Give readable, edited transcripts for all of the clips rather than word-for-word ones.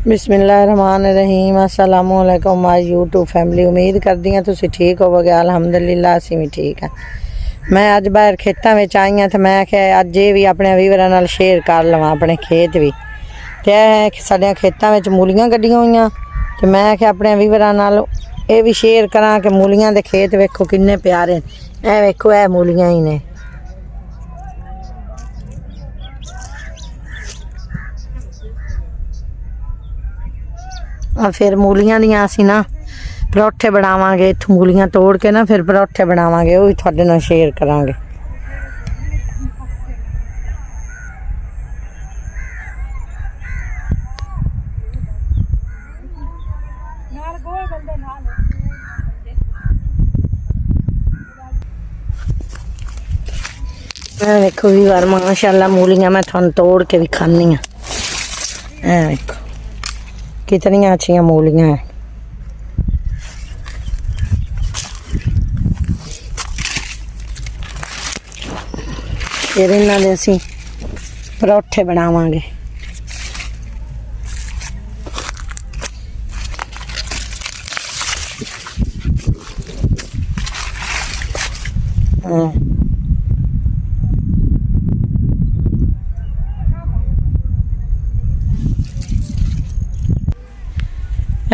बिस्मिल्लाहिर्रहमानिर्रहीम अस्सलाम वालेकुम माय यूट्यूब फैमिली। उम्मीद करदी हां तुसीं ठीक होवोगे। अलहमदुलिल्लाह असीं भी ठीक हैं। मैं अज बाहर खेतों में आई हाँ तो मैं आख्या अज ये भी अपने वीवरां नाल शेयर कर लवां अपने खेत भी। तो साडियां खेतों में मूलियां गड्डियां होईयां तो मैं आख्या अपने वीवरां नाल ये भी शेयर करां कि मूलियां दे खेत वेखो किन्ने प्यारे न। ए वेखो ए मूलियां ही ने। फिर मूलियां दियां असीं ना परौठे बनावांगे। इत्थों मूलियां तोड़ के ना फिर परौठे बनावांगे, वो भी तुहाडे नाल शेयर करांगे। देखो भी बार माशाल्लाह मूलियां मैं तुहानू तोड़ के भी खानी हाँ। देखो कितनी अच्छी मूलियां हैं। फिर इन्हां दे असीं परौठे बनावांगे।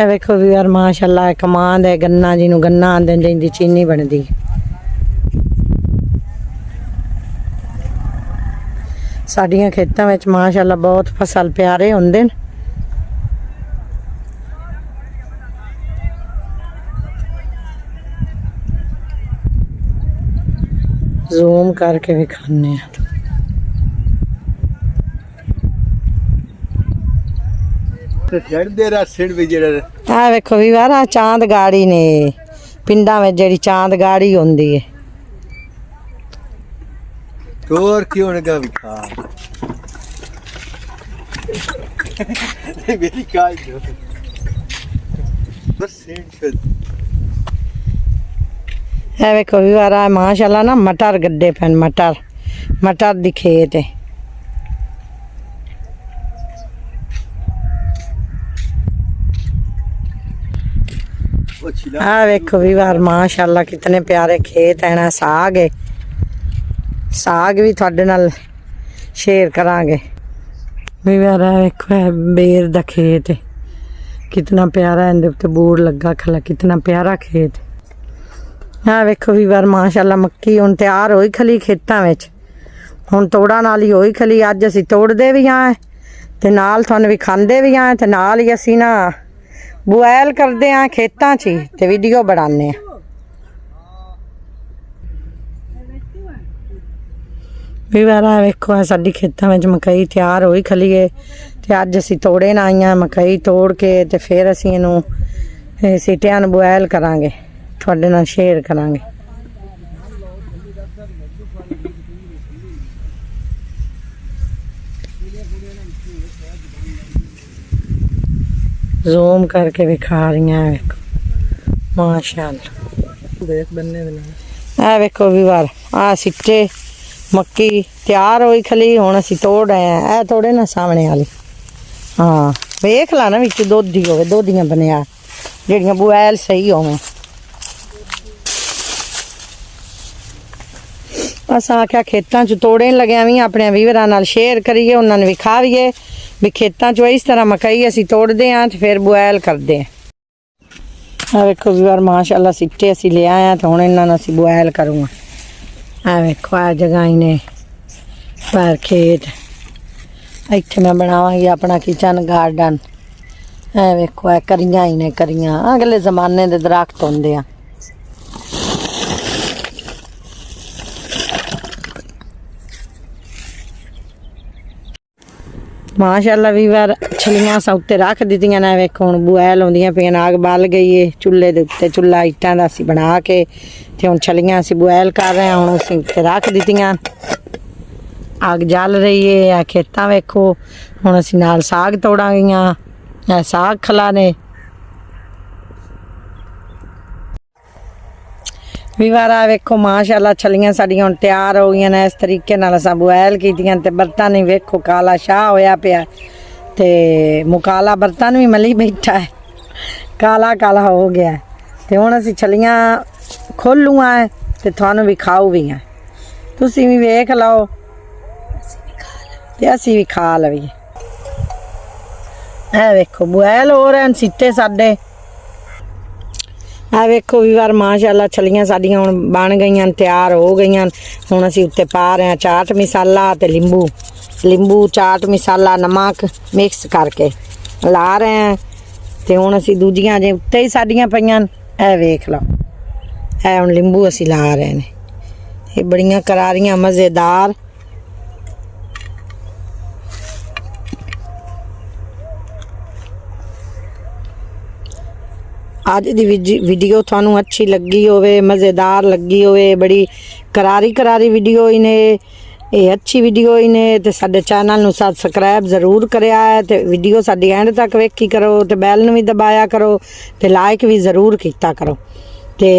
वेखो भी यार माशाल्लाह कमांद है गन्ना जिन्हों गन्ना आंदे जिंदी चीनी बनती। साडियां खेतों में माशाल्लाह बहुत फसल प्यारे होंदे न। जूम करके भी खाने। वेखो भी वार चांद गाड़ी ने पिंडा में जेड़ी चांद गाड़ी होंदी है। और क्यों लगा विखा मेरी काय दो बस सेंड है। वेखो भी वार माशाल्लाह ना मटर गड्डे पैन मटर दी खेत है। वेखो भी बार माशाल्लाह कितने प्यारे खेत है ना। साग है, साग भी थोड़े नाल शेयर करांगे। भी बार वेखो है बेर दा खेत है कितना प्यारा। इहदे उत्ते बोर्ड लगा खला कितना प्यारा खेत। वेखो भी बार माशाल्लाह मक्की हुण तैयार होई खली खेतां विच। हुण तोड़ा नाल ही होई खली। अज असीं तोड़दे भी आं ते नाल तुहानूं भी खांदे भी आं ते नाल ही असीं ना बुआल करते हैं खेतों च ते वीडियो बनाने। भी बार वेखो साडी खेतों में मकई तैयार होई खली है ते अज असीं तोड़े ना आई मकई तोड़ के ते फिर असीं इहनूं सीटियां नूं बुआल करांगे, तुहाडे नाल शेयर करांगे। जूम करके भी खा रही हैं माशाल्लाह। वेखो भी बार सिट्टे मक्की तैयार होई खली। हुण असीं तोड़ रहे हैं। ए तोड़े ना सामने वाली। हाँ वेख ला ना विच दोधी होवे दोधियां बनिया जेड़ियां बुआल सही होवे। असां आख्या खेतां च तोड़न लग्या भी अपने वीवरां नाल शेयर करिए, उन्हां नूं विखावीए भी खेतों चो इस तरह मकई असीं तोड़ते हैं तो फिर बुआल करते हैं। वेखो भी बार माशाल्लाह सिट्टे असीं ले आए हैं तो हुण इन्हां नूं असीं बुआल करूँगा। वेखो आ जगह ही ने बाहर खेत। इत्थे मैं बनावांगी अपना किचन गार्डन। वेखो है करियां ही ने करियां अगले जमाने दे दरख्त होंदे आ। माशाल्लाह भी बार छलियां असां उत्ते रख दित्तियां ने। वेखो हुण बुआल होंदियां पियां। अग बल गई है चुल्हे दे उत्ते। चुल्हा इट्टां दा असीं बना के ते हुण छलियां असीं बुआल कर रहे हैं। हुण असीं उत्ते रख दित्तियां। अग जल रही है। खेतां वेखो हुण असीं नाल साग तोड़ांगियां। साग खला ने विवारा वेखो माशाल्लाह छलियां साड़ियां हुण तैयार हो गई ने। इस तरीके नाल असां बुआल कीतियां ते बर्तन ही वेखो काला शाह होया पिया ਤੇ ਮੁਕਾਲਾ ਬਰਤਨ ਵੀ ਮਲੀ ਬੈਠਾ ਹੈ, ਕਾਲਾ ਕਾਲਾ ਹੋ ਗਿਆ ਹੈ। ਤੇ ਹੁਣ ਅਸੀਂ ਛਲੀਆਂ ਖੋਲੂਆਂ ਹੈ ਤੇ ਤੁਹਾਨੂੰ ਵੀ ਖਾਊ ਵੀ ਹੈ, ਤੁਸੀਂ ਵੀ ਵੇਖ ਲਓ ਤੇ ਅਸੀਂ ਵੀ ਖਾ ਲਈਏ। ਇਹ ਵੇਖੋ ਬੁਆਇਲ ਹੋ ਰਹੇ ਹਨ ਸੀਟੇ ਸਾਡੇ। ਆ ਵੇਖੋ ਵੀ ਵਾਰ ਮਾਸ਼ਾਅੱਲਾ ਛਲੀਆਂ ਸਾਡੀਆਂ ਹੁਣ ਬਣ ਗਈਆਂ, ਤਿਆਰ ਹੋ ਗਈਆਂ। ਹੁਣ ਅਸੀਂ ਉੱਤੇ ਪਾ ਰਹੇ ਹਾਂ ਚਾਟ ਮਸਾਲਾ ਤੇ ਲਿੰਬੂ ਚਾਟ ਮਸਾਲਾ ਨਮਕ ਮਿਕਸ ਕਰਕੇ ਲਾ ਰਹੇ ਹਾਂ। ਤੇ ਹੁਣ ਅਸੀਂ ਦੂਜੀਆਂ ਜੇ ਉੱਤੇ ਹੀ ਸਾਡੀਆਂ ਪਈਆਂ, ਇਹ ਵੇਖ ਲਓ। ਇਹ ਹੁਣ ਲਿੰਬੂ ਅਸੀਂ ਲਾ ਰਹੇ ਨੇ, ਇਹ ਬੜੀਆਂ ਕਰਾਰੀਆਂ ਮਜ਼ੇਦਾਰ। ਅੱਜ ਦੀ ਵੀਡੀਓ ਤੁਹਾਨੂੰ ਅੱਛੀ ਲੱਗੀ ਹੋਵੇ, ਮਜ਼ੇਦਾਰ ਲੱਗੀ ਹੋਵੇ, ਬੜੀ ਕਰਾਰੀ ਵੀਡੀਓ ਹੀ ਨੇ, ਇਹ ਅੱਛੀ ਵੀਡੀਓ ਹੀ ਨੇ। ਤੇ ਸਾਡੇ ਚੈਨਲ ਨੂੰ ਸਬਸਕ੍ਰਾਈਬ ਜ਼ਰੂਰ ਕਰਿਆ ਹੈ ਤੇ ਵੀਡੀਓ ਸਾਡੀ ਐਂਡ ਤੱਕ ਵੇਖੀ ਕਰੋ ਤੇ ਬੈਲ ਨੂੰ ਵੀ ਦਬਾਇਆ ਕਰੋ ਤੇ ਲਾਈਕ ਵੀ ਜ਼ਰੂਰ ਕੀਤਾ ਕਰੋ। ਤੇ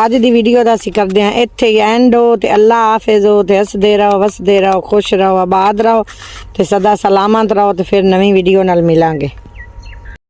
ਅੱਜ ਦੀ ਵੀਡੀਓ ਦਾ ਅਸੀਂ ਕਰਦੇ ਹਾਂ ਇੱਥੇ ਹੀ ਐਂਡ ਹੋ। ਤੇ ਅੱਲਾ ਹਾਫਿਜ਼ ਹੋ ਤੇ ਹੱਸਦੇ ਰਹੋ, ਵਸਦੇ ਰਹੋ, ਖੁਸ਼ ਰਹੋ, ਆਬਾਦ ਰਹੋ ਤੇ ਸਦਾ ਸਲਾਮਤ ਰਹੋ। ਤੇ ਫਿਰ ਨਵੀਂ ਵੀਡੀਓ ਨਾਲ ਮਿਲਾਂਗੇ।